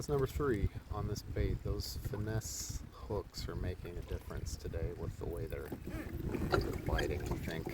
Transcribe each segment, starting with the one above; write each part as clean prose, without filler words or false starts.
that's number 3 on this bait. Those finesse hooks are making a difference today with the way they're biting, I think.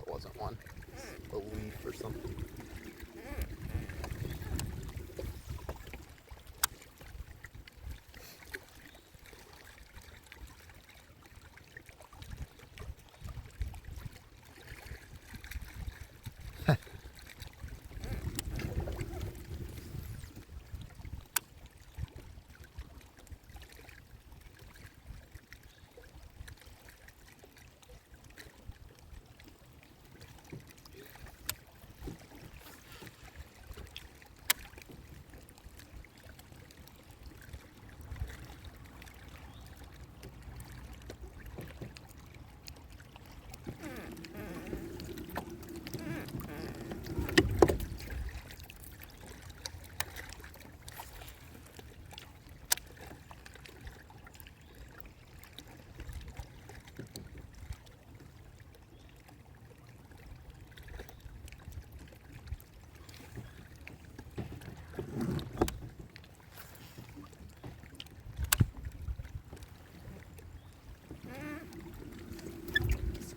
Wasn't one. A leaf or something.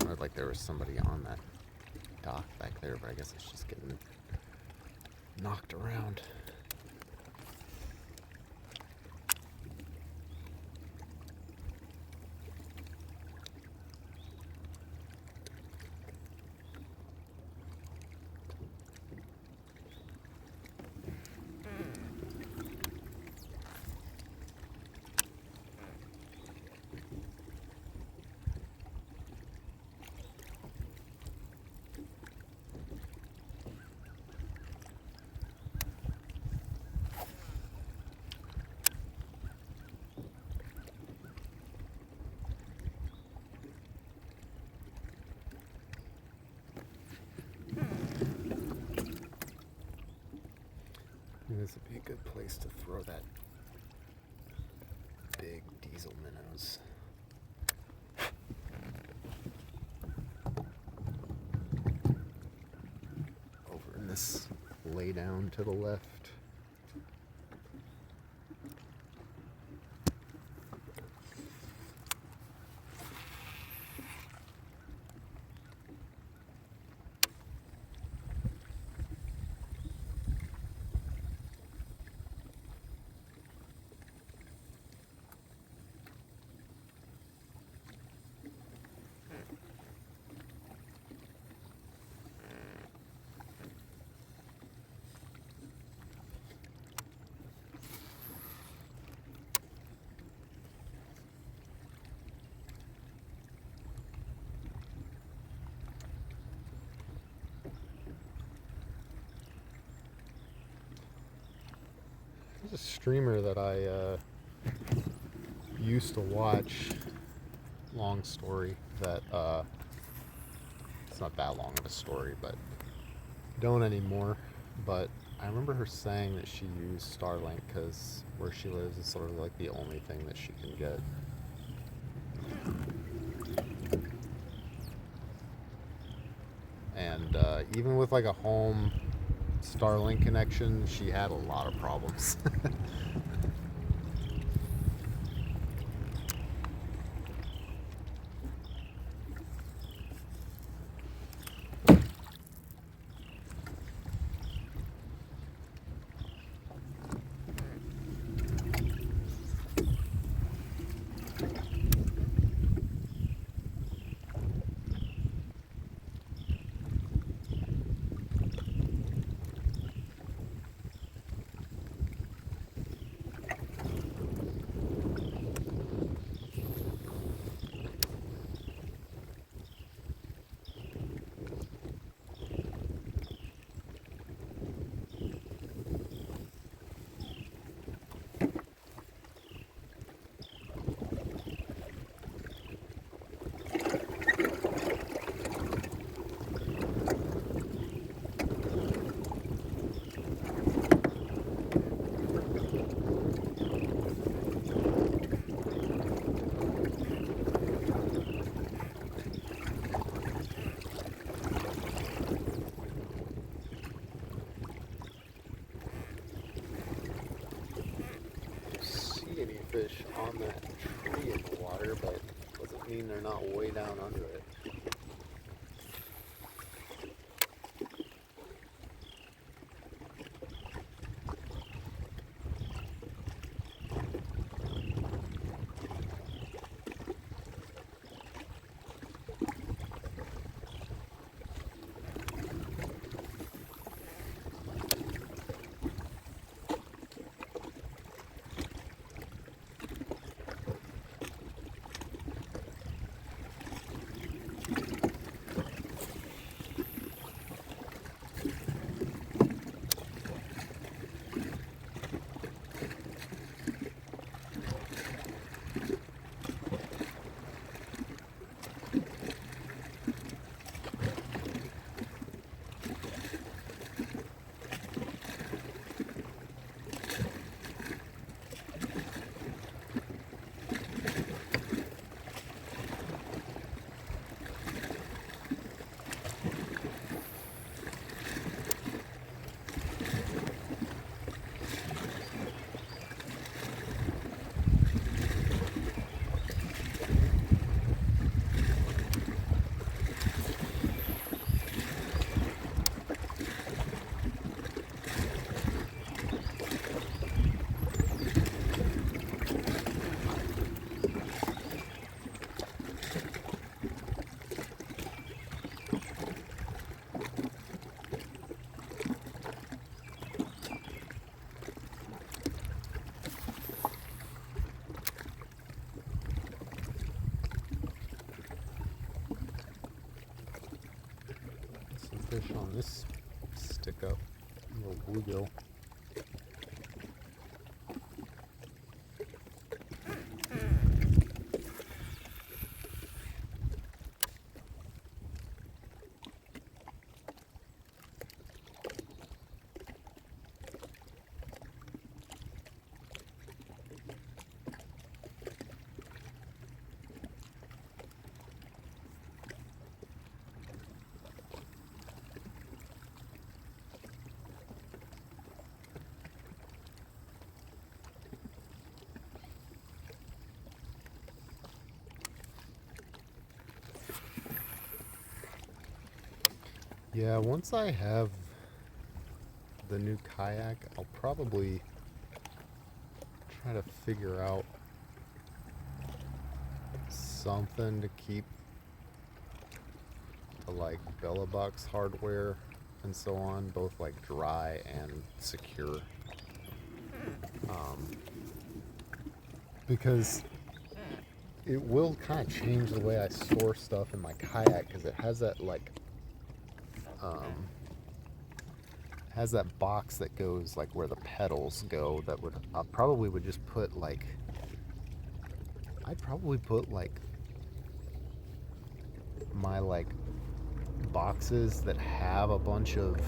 Sounded like there was somebody on that dock back there, but I guess it's just getting knocked around. This would be a good place to throw that big diesel minnows. Over in this lay down to the left. There's a streamer that I used to watch. Long story that it's not that long of a story, but don't anymore. But I remember her saying that she used Starlink because where she lives is sort of like the only thing that she can get. And even with like a home Starlink connection, she had a lot of problems. See any fish on that tree in the water, but doesn't mean they're not way down under it. Some fish on this stick up, little bluegill. Yeah, once I have the new kayak, I'll probably try to figure out something to keep the like Bellabox hardware and so on, both like dry and secure. Because it will kind of change the way I store stuff in my kayak because it has that like has that box that goes like where the pedals go. That would I probably would just put like I'd probably put like my like boxes that have a bunch of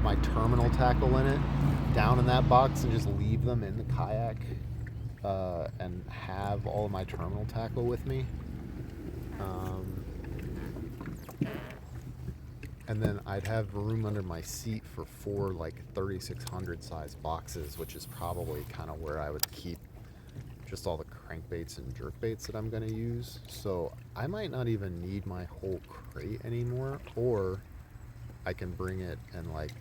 my terminal tackle in it down in that box and just leave them in the kayak and have all of my terminal tackle with me. And then I'd have room under my seat for 4 like 3600 size boxes, which is probably kind of where I would keep just all the crankbaits and jerkbaits that I'm going to use. So I might not even need my whole crate anymore, or I can bring it and, like,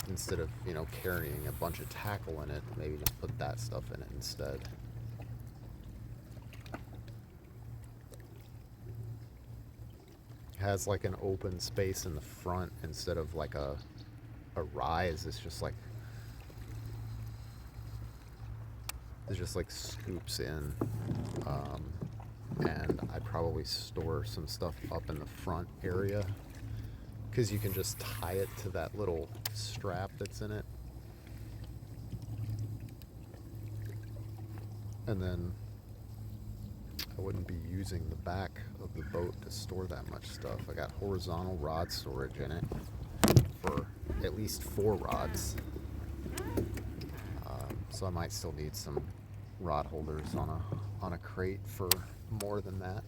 instead of, you know, carrying a bunch of tackle in it, maybe just put that stuff in it instead. It has like an open space in the front instead of like a rise. It's just like scoops in, and I'd probably store some stuff up in the front area because you can just tie it to that little strap that's in it, and then I wouldn't be using the back of the boat to store that much stuff. I got horizontal rod storage in it for at least 4 rods, so I might still need some rod holders on a crate for more than that.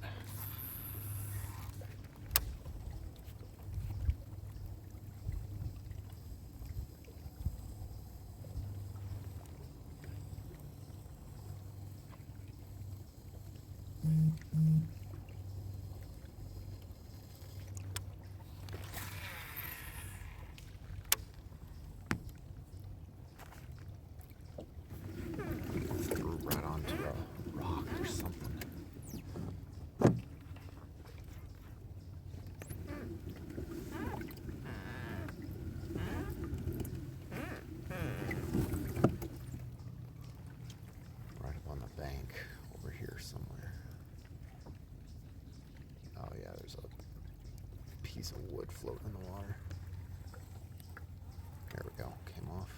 Threw right onto a rock or something. Right up on the bank over here somewhere. Oh yeah, there's a piece of wood floating in the water. There we go, came off.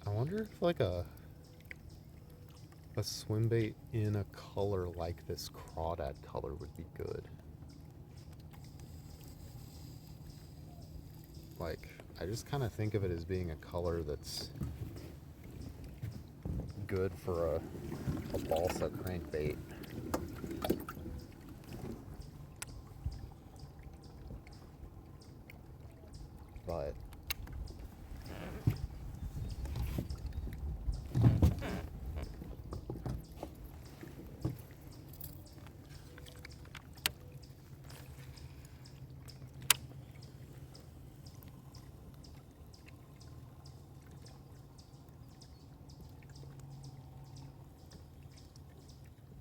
I wonder if like a swim bait in a color like this crawdad color would be good. Like, I just kind of think of it as being a color that's good for a balsa crankbait. But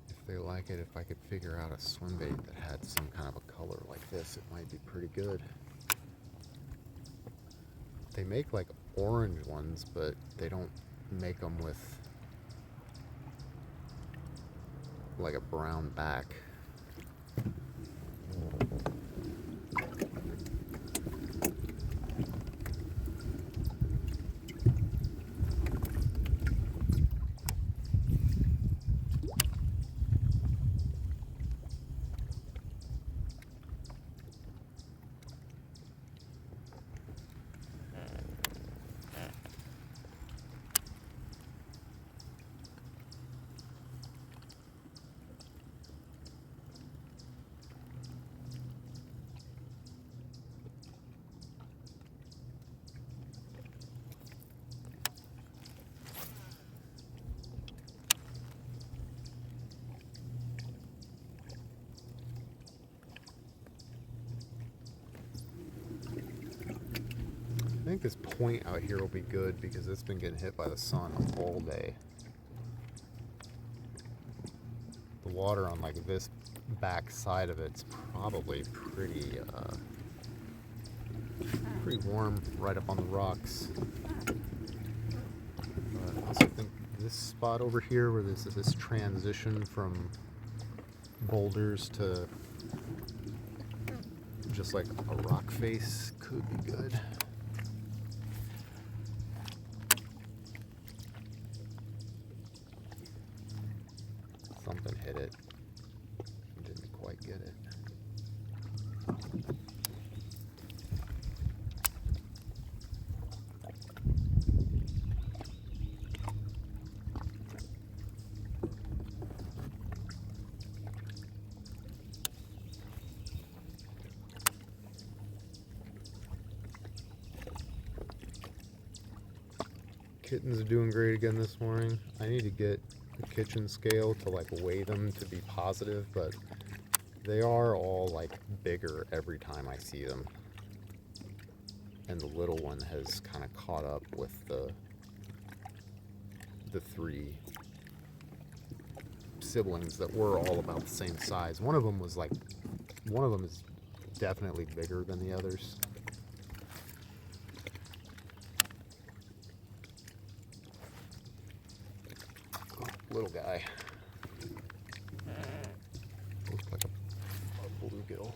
if they like it, if I could figure out a swim bait that had some kind of a color like this, it might be pretty good. They make like orange ones, but they don't make them with like a brown back. think this point out here will be good because it's been getting hit by the sun all day. The water on like this back side of it's probably pretty warm right up on the rocks. But I also think this spot over here where there's this transition from boulders to just like a rock face could be good. Something hit it. Didn't quite get it. Kittens are doing great again this morning. I need to get the kitchen scale to like weigh them to be positive, but they are all like bigger every time I see them. And the little one has kind of caught up with the three siblings that were all about the same size. One of them is definitely bigger than the others. Little guy. Looks like a bluegill.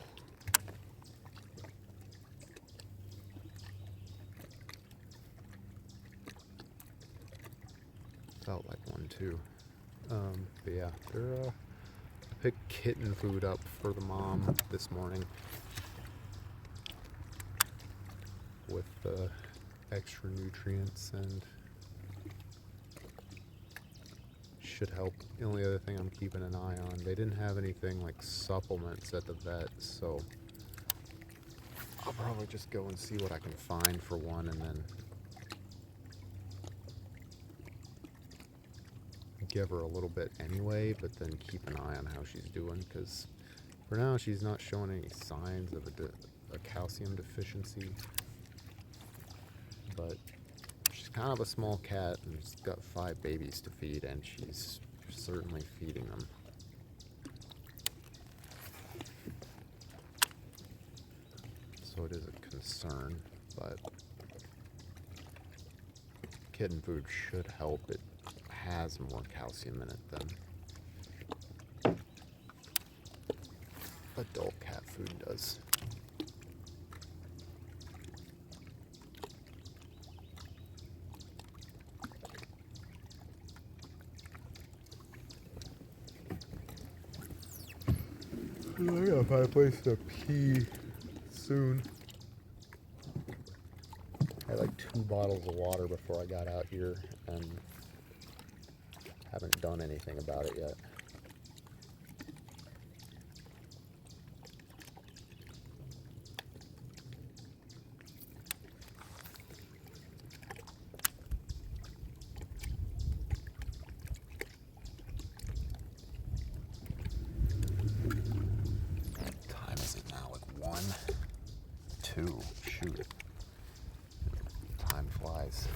Felt like one too. But yeah, I picked kitten food up for the mom this morning with the extra nutrients and should help. The only other thing I'm keeping an eye on, they didn't have anything like supplements at the vet, so I'll probably just go and see what I can find for one and then give her a little bit anyway, but then keep an eye on how she's doing, because for now she's not showing any signs of a calcium deficiency, but she's kind of a small cat and she's got 5 babies to feed, and she's certainly feeding them. So it is a concern, but kitten food should help. It has more calcium in it than adult cat food does. I gotta find a place to pee soon. I had like 2 bottles of water before I got out here and haven't done anything about it yet. Shoot. Time flies.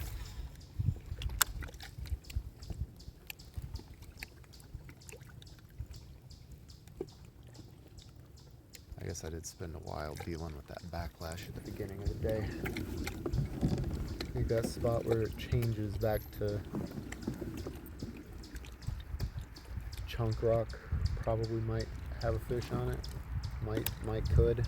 I guess I did spend a while dealing with that backlash at the beginning of the day. I think that spot where it changes back to chunk rock probably might have a fish on it. Might could.